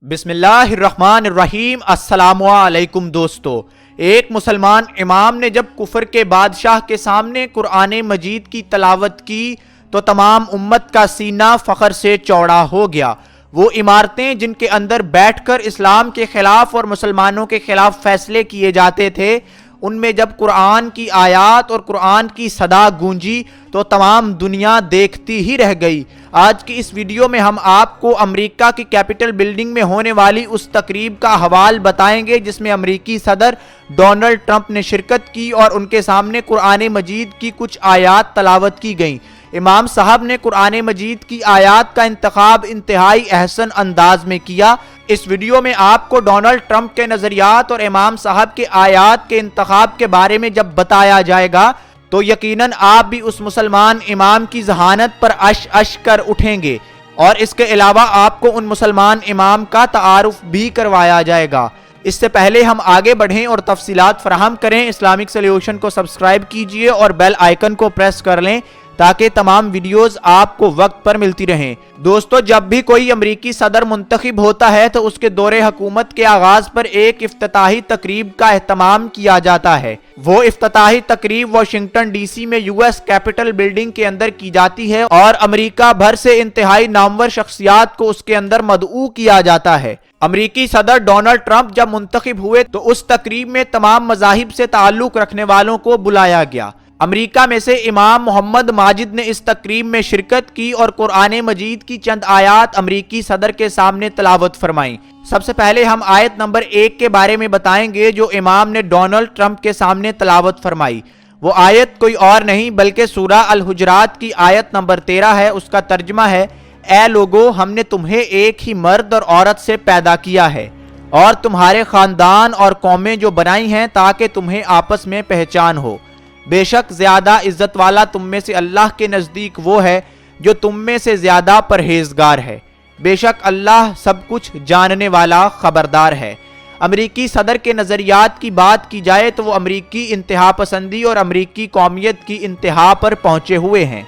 بسم اللہ الرحمن الرحیم۔ السلام علیکم دوستو، ایک مسلمان امام نے جب کفر کے بادشاہ کے سامنے قرآن مجید کی تلاوت کی تو تمام امت کا سینہ فخر سے چوڑا ہو گیا۔ وہ عمارتیں جن کے اندر بیٹھ کر اسلام کے خلاف اور مسلمانوں کے خلاف فیصلے کیے جاتے تھے، ان میں جب قرآن کی آیات اور قرآن کی صدا گونجی تو تمام دنیا دیکھتی ہی رہ گئی۔ آج کی اس ویڈیو میں ہم آپ کو امریکہ کی کیپٹل بلڈنگ میں ہونے والی اس تقریب کا حوال بتائیں گے جس میں امریکی صدر ڈونلڈ ٹرمپ نے شرکت کی اور ان کے سامنے قرآن مجید کی کچھ آیات تلاوت کی گئیں۔ امام صاحب نے قرآن مجید کی آیات کا انتخاب انتہائی احسن انداز میں کیا۔ اس ویڈیو میں آپ کو ڈونلڈ ٹرمپ کے نظریات اور امام صاحب کے آیات کے انتخاب کے بارے میں جب بتایا جائے گا تو یقیناً آپ بھی اس مسلمان امام کی ذہانت پر اش کر اٹھیں گے، اور اس کے علاوہ آپ کو ان مسلمان امام کا تعارف بھی کروایا جائے گا۔ اس سے پہلے ہم آگے بڑھیں اور تفصیلات فراہم کریں، اسلامک سلیوشن کو سبسکرائب کیجئے اور بیل آئیکن کو پریس کر لیں تاکہ تمام ویڈیوز آپ کو وقت پر ملتی رہیں۔ دوستو، جب بھی کوئی امریکی صدر منتخب ہوتا ہے تو اس کے دور حکومت کے آغاز پر ایک افتتاحی تقریب کا اہتمام کیا جاتا ہے۔ وہ افتتاحی تقریب واشنگٹن ڈی سی میں یو ایس کیپٹل بلڈنگ کے اندر کی جاتی ہے اور امریکہ بھر سے انتہائی نامور شخصیات کو اس کے اندر مدعو کیا جاتا ہے۔ امریکی صدر ڈونلڈ ٹرمپ جب منتخب ہوئے تو اس تقریب میں تمام مذاہب سے تعلق رکھنے والوں کو بلایا گیا۔ امریکہ میں سے امام محمد ماجد نے اس تقریب میں شرکت کی اور قرآن مجید کی چند آیات امریکی صدر کے سامنے تلاوت فرمائیں۔ سب سے پہلے ہم آیت نمبر 1 کے بارے میں بتائیں گے جو امام نے ڈونلڈ ٹرمپ کے سامنے تلاوت فرمائی۔ وہ آیت کوئی اور نہیں بلکہ سورہ الحجرات کی آیت نمبر 13 ہے۔ اس کا ترجمہ ہے، اے لوگو، ہم نے تمہیں ایک ہی مرد اور عورت سے پیدا کیا ہے اور تمہارے خاندان اور قومیں جو بنائی ہیں تاکہ تمہیں آپس میں پہچان ہو۔ بے شک زیادہ عزت والا تم میں سے اللہ کے نزدیک وہ ہے جو تم میں سے زیادہ پرہیزگار ہے۔ بے شک اللہ سب کچھ جاننے والا خبردار ہے۔ امریکی صدر کے نظریات کی بات کی جائے تو وہ امریکی انتہا پسندی اور امریکی قومیت کی انتہا پر پہنچے ہوئے ہیں۔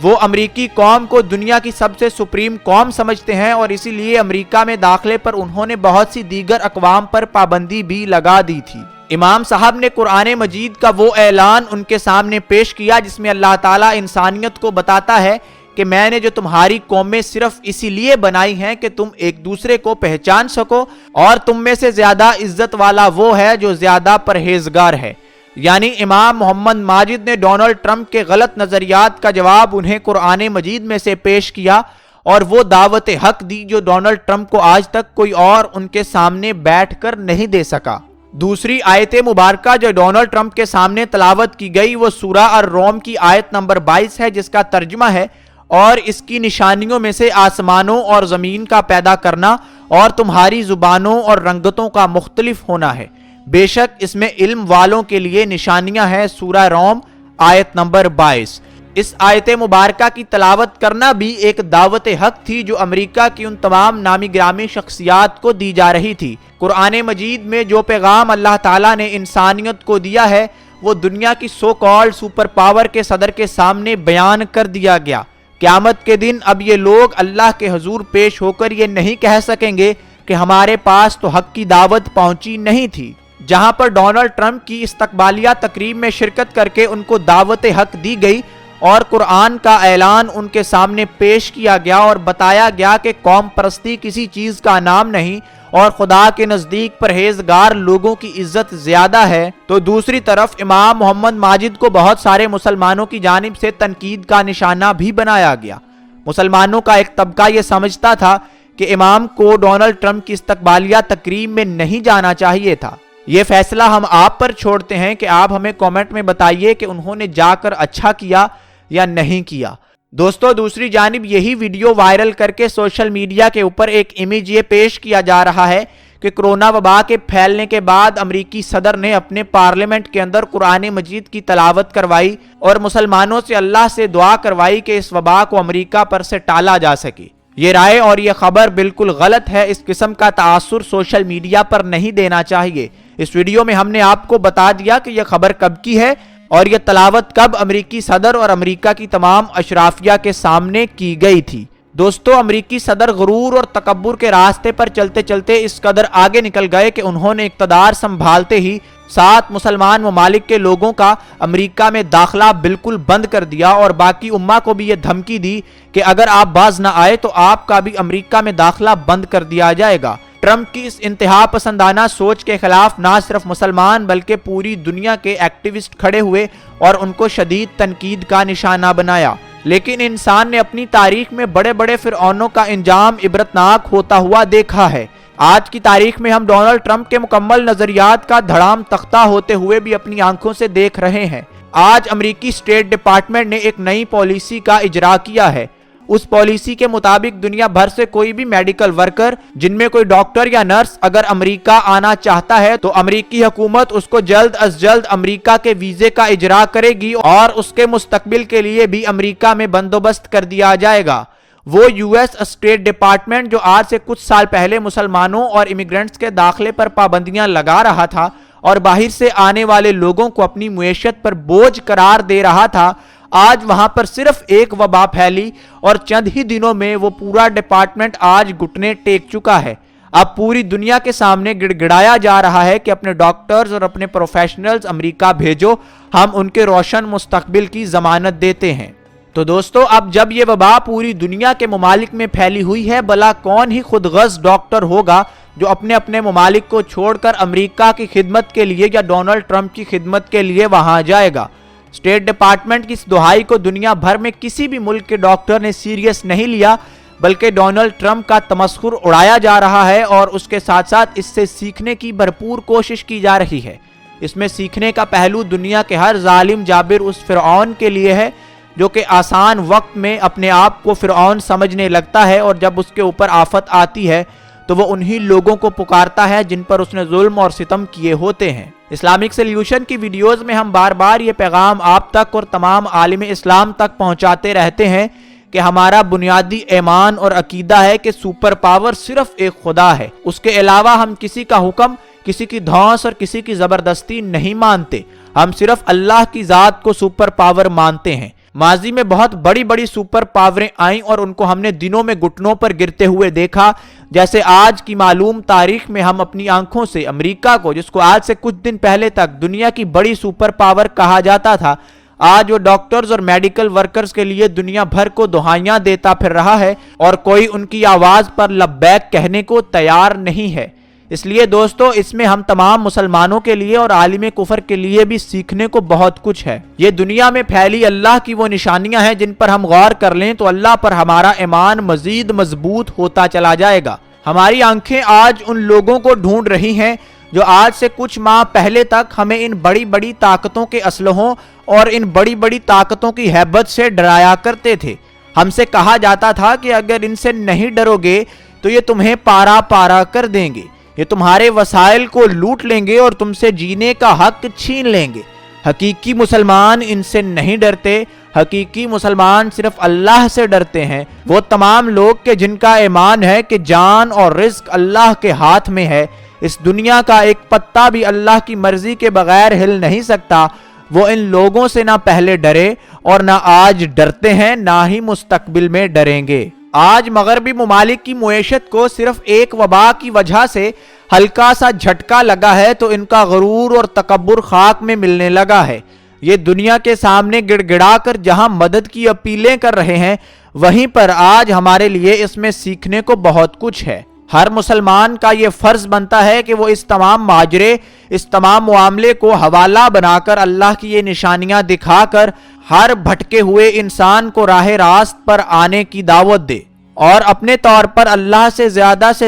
وہ امریکی قوم کو دنیا کی سب سے سپریم قوم سمجھتے ہیں اور اسی لیے امریکہ میں داخلے پر انہوں نے بہت سی دیگر اقوام پر پابندی بھی لگا دی تھی۔ امام صاحب نے قرآن مجید کا وہ اعلان ان کے سامنے پیش کیا جس میں اللہ تعالیٰ انسانیت کو بتاتا ہے کہ میں نے جو تمہاری قومیں صرف اسی لیے بنائی ہیں کہ تم ایک دوسرے کو پہچان سکو، اور تم میں سے زیادہ عزت والا وہ ہے جو زیادہ پرہیزگار ہے۔ یعنی امام محمد ماجد نے ڈونلڈ ٹرمپ کے غلط نظریات کا جواب انہیں قرآن مجید میں سے پیش کیا اور وہ دعوت حق دی جو ڈونلڈ ٹرمپ کو آج تک کوئی اور ان کے سامنے بیٹھ کر نہیں دے سکا۔ دوسری آیت مبارکہ جو ڈونلڈ ٹرمپ کے سامنے تلاوت کی گئی وہ سورہ الروم کی آیت نمبر 22 ہے جس کا ترجمہ ہے، اور اس کی نشانیوں میں سے آسمانوں اور زمین کا پیدا کرنا اور تمہاری زبانوں اور رنگتوں کا مختلف ہونا ہے۔ بے شک اس میں علم والوں کے لیے نشانیاں ہیں۔ سورہ روم آیت نمبر 22۔ اس آیت مبارکہ کی تلاوت کرنا بھی ایک دعوت حق تھی جو امریکہ کی ان تمام نامی گرامی شخصیات کو دی جا رہی تھی۔ قرآن مجید میں جو پیغام اللہ تعالیٰ نے انسانیت کو دیا ہے وہ دنیا کی سو کالڈ سپر پاور کے صدر کے سامنے بیان کر دیا گیا۔ قیامت کے دن اب یہ لوگ اللہ کے حضور پیش ہو کر یہ نہیں کہہ سکیں گے کہ ہمارے پاس تو حق کی دعوت پہنچی نہیں تھی۔ جہاں پر ڈونلڈ ٹرمپ کی استقبالیہ تقریب میں شرکت کر کے ان کو دعوت حق دی گئی اور قرآن کا اعلان ان کے سامنے پیش کیا گیا اور بتایا گیا کہ قوم پرستی کسی چیز کا نام نہیں اور خدا کے نزدیک پرہیزگار لوگوں کی عزت زیادہ ہے، تو دوسری طرف امام محمد ماجد کو بہت سارے مسلمانوں کی جانب سے تنقید کا نشانہ بھی بنایا گیا۔ مسلمانوں کا ایک طبقہ یہ سمجھتا تھا کہ امام کو ڈونلڈ ٹرمپ کی استقبالیہ تقریب میں نہیں جانا چاہیے تھا۔ یہ فیصلہ ہم آپ پر چھوڑتے ہیں کہ آپ ہمیں کامنٹ میں بتائیے کہ انہوں نے جا کر اچھا کیا یا نہیں کیا۔ دوستو، دوسری جانب یہی ویڈیو وائرل کر کے سوشل میڈیا کے اوپر ایک امیج یہ پیش کیا جا رہا ہے کہ کرونا وبا کے پھیلنے کے بعد امریکی صدر نے اپنے پارلیمنٹ کے اندر قرآن مجید کی تلاوت کروائی اور مسلمانوں سے اللہ سے دعا کروائی کہ اس وبا کو امریکہ پر سے ٹالا جا سکے۔ یہ رائے اور یہ خبر بالکل غلط ہے۔ اس قسم کا تاثر سوشل میڈیا پر نہیں دینا چاہیے۔ اس ویڈیو میں ہم نے آپ کو بتا دیا کہ یہ خبر کب کی ہے اور یہ تلاوت کب امریکی صدر اور امریکہ کی تمام اشرافیہ کے سامنے کی گئی تھی۔ دوستو امریکی صدر غرور اور تکبر کے راستے پر چلتے چلتے اس قدر آگے نکل گئے کہ انہوں نے اقتدار سنبھالتے ہی 7 مسلمان ممالک کے لوگوں کا امریکہ میں داخلہ بالکل بند کر دیا اور باقی امہ کو بھی یہ دھمکی دی کہ اگر آپ باز نہ آئے تو آپ کا بھی امریکہ میں داخلہ بند کر دیا جائے گا۔ ٹرمپ کی اس انتہا پسندانہ سوچ کے خلاف نہ صرف مسلمان بلکہ پوری دنیا کے ایکٹیوسٹ کھڑے ہوئے اور ان کو شدید تنقید کا نشانہ بنایا، لیکن انسان نے اپنی تاریخ میں بڑے بڑے فرعونوں کا انجام عبرتناک ہوتا ہوا دیکھا ہے۔ آج کی تاریخ میں ہم ڈونلڈ ٹرمپ کے مکمل نظریات کا دھڑام تختہ ہوتے ہوئے بھی اپنی آنکھوں سے دیکھ رہے ہیں۔ آج امریکی اسٹیٹ ڈپارٹمنٹ نے ایک نئی پالیسی کا اجرا کیا ہے۔ اس پالیسی کے مطابق دنیا بھر سے کوئی بھی میڈیکل ورکر جن میں کوئی ڈاکٹر یا نرس اگر امریکہ آنا چاہتا ہے تو امریکی حکومت اس کو جلد از جلد امریکہ کے ویزے کا اجرا کرے گی اور اس کے مستقبل کے لیے بھی امریکہ میں بندوبست کر دیا جائے گا۔ وہ یو ایس اسٹیٹ ڈپارٹمنٹ جو آج سے کچھ سال پہلے مسلمانوں اور امیگرنٹس کے داخلے پر پابندیاں لگا رہا تھا اور باہر سے آنے والے لوگوں کو اپنی معیشت پر بوجھ قرار دے رہا تھا، آج وہاں پر صرف ایک وبا پھیلی اور چند ہی دنوں میں وہ پورا ڈپارٹمنٹ آج گھٹنے ٹیک چکا ہے۔ اب پوری دنیا کے سامنے گڑ گڑایا جا رہا ہے کہ اپنے ڈاکٹرز اور اپنے پروفیشنلز امریکہ بھیجو، ہم ان کے روشن مستقبل کی ضمانت دیتے ہیں۔ تو دوستو اب جب یہ وبا پوری دنیا کے ممالک میں پھیلی ہوئی ہے، بلا کون ہی خود غرض ڈاکٹر ہوگا جو اپنے اپنے ممالک کو چھوڑ کر امریکہ کی خدمت کے لیے یا ڈونلڈ ٹرمپ کی خدمت کے لیے وہاں جائے گا؟ اسٹیٹ ڈپارٹمنٹ کی اس دہائی کو دنیا بھر میں کسی بھی ملک کے ڈاکٹر نے سیریس نہیں لیا، بلکہ ڈونلڈ ٹرمپ کا تمسخر اڑایا جا رہا ہے اور اس کے ساتھ ساتھ اس سے سیکھنے کی بھرپور کوشش کی جا رہی ہے۔ اس میں سیکھنے کا پہلو دنیا کے ہر ظالم جابر اس فرعون کے لیے ہے جو کہ آسان وقت میں اپنے آپ کو فرعون سمجھنے لگتا ہے اور جب اس کے اوپر آفت آتی ہے تو وہ انہی لوگوں کو پکارتا ہے جن پر اس نے ظلم اور ستم کیے ہوتے ہیں۔ اسلامک سلیوشن کی ویڈیوز میں ہم بار بار یہ پیغام آپ تک اور تمام عالم اسلام تک پہنچاتے رہتے ہیں کہ ہمارا بنیادی ایمان اور عقیدہ ہے کہ سپر پاور صرف ایک خدا ہے، اس کے علاوہ ہم کسی کا حکم، کسی کی دھونس اور کسی کی زبردستی نہیں مانتے، ہم صرف اللہ کی ذات کو سپر پاور مانتے ہیں۔ ماضی میں بہت بڑی بڑی سپر پاوریں آئیں اور ان کو ہم نے دنوں میں گھٹنوں پر گرتے ہوئے دیکھا، جیسے آج کی معلوم تاریخ میں ہم اپنی آنکھوں سے امریکہ کو، جس کو آج سے کچھ دن پہلے تک دنیا کی بڑی سپر پاور کہا جاتا تھا، آج وہ ڈاکٹرز اور میڈیکل ورکرز کے لیے دنیا بھر کو دہائیاں دیتا پھر رہا ہے اور کوئی ان کی آواز پر لبیک کہنے کو تیار نہیں ہے۔ اس لیے دوستو اس میں ہم تمام مسلمانوں کے لیے اور عالم کفر کے لیے بھی سیکھنے کو بہت کچھ ہے۔ یہ دنیا میں پھیلی اللہ کی وہ نشانیاں ہیں جن پر ہم غور کر لیں تو اللہ پر ہمارا ایمان مزید مضبوط ہوتا چلا جائے گا۔ ہماری آنکھیں آج ان لوگوں کو ڈھونڈ رہی ہیں جو آج سے کچھ ماہ پہلے تک ہمیں ان بڑی بڑی طاقتوں کے اسلحوں اور ان بڑی بڑی طاقتوں کی ہیبت سے ڈرایا کرتے تھے۔ ہم سے کہا جاتا تھا کہ اگر ان سے نہیں ڈرو گے تو یہ تمہیں پارا پارا کر دیں گے، یہ تمہارے وسائل کو لوٹ لیں گے اور تم سے جینے کا حق چھین لیں گے۔ حقیقی مسلمان ان سے نہیں ڈرتے، حقیقی مسلمان صرف اللہ سے ڈرتے ہیں، وہ تمام لوگ کہ جن کا ایمان ہے کہ جان اور رزق اللہ کے ہاتھ میں ہے، اس دنیا کا ایک پتا بھی اللہ کی مرضی کے بغیر ہل نہیں سکتا، وہ ان لوگوں سے نہ پہلے ڈرے اور نہ آج ڈرتے ہیں، نہ ہی مستقبل میں ڈریں گے۔ آج مغربی ممالک کی معیشت کو صرف ایک وبا کی وجہ سے ہلکا سا جھٹکا لگا ہے تو ان کا غرور اور تکبر خاک میں ملنے لگا ہے۔ یہ دنیا کے سامنے گڑ گڑا کر جہاں مدد کی اپیلیں کر رہے ہیں، وہیں پر آج ہمارے لیے اس میں سیکھنے کو بہت کچھ ہے۔ ہر مسلمان کا یہ فرض بنتا ہے کہ وہ اس تمام ماجرے، اس تمام معاملے کو حوالہ بنا کر اللہ کی یہ نشانیاں دکھا کر ہر بھٹکے ہوئے انسان کو راہ راست پر آنے کی دعوت دے اور اپنے طور پر اللہ سے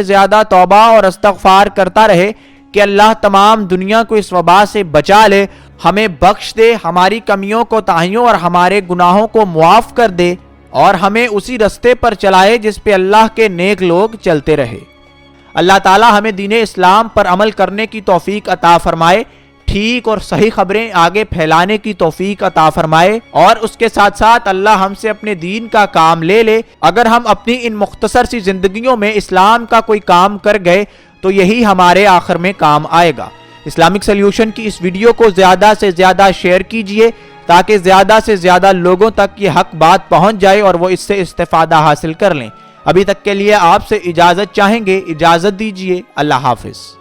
زیادہ توبہ اور استغفار کرتا رہے کہ اللہ تمام دنیا کو اس وبا سے بچا لے، ہمیں بخش دے، ہماری کمیوں کوتاہیوں اور ہمارے گناہوں کو معاف کر دے اور ہمیں اسی رستے پر چلائے جس پہ اللہ کے نیک لوگ چلتے رہے۔ اللہ تعالی ہمیں دین اسلام پر عمل کرنے کی توفیق عطا فرمائے، ٹھیک اور صحیح خبریں آگے پھیلانے کی توفیق عطا فرمائے اور اس کے ساتھ ساتھ اللہ ہم سے اپنے دین کا کام لے لے۔ اگر ہم اپنی ان مختصر سی زندگیوں میں اسلام کا کوئی کام کر گئے تو یہی ہمارے آخر میں کام آئے گا۔ اسلامک سلیوشن کی اس ویڈیو کو زیادہ سے زیادہ شیئر کیجئے تاکہ زیادہ سے زیادہ لوگوں تک یہ حق بات پہنچ جائے اور وہ اس سے استفادہ حاصل کر لیں۔ ابھی تک کے لیے آپ سے اجازت چاہیں گے، اجازت دیجیے، اللہ حافظ۔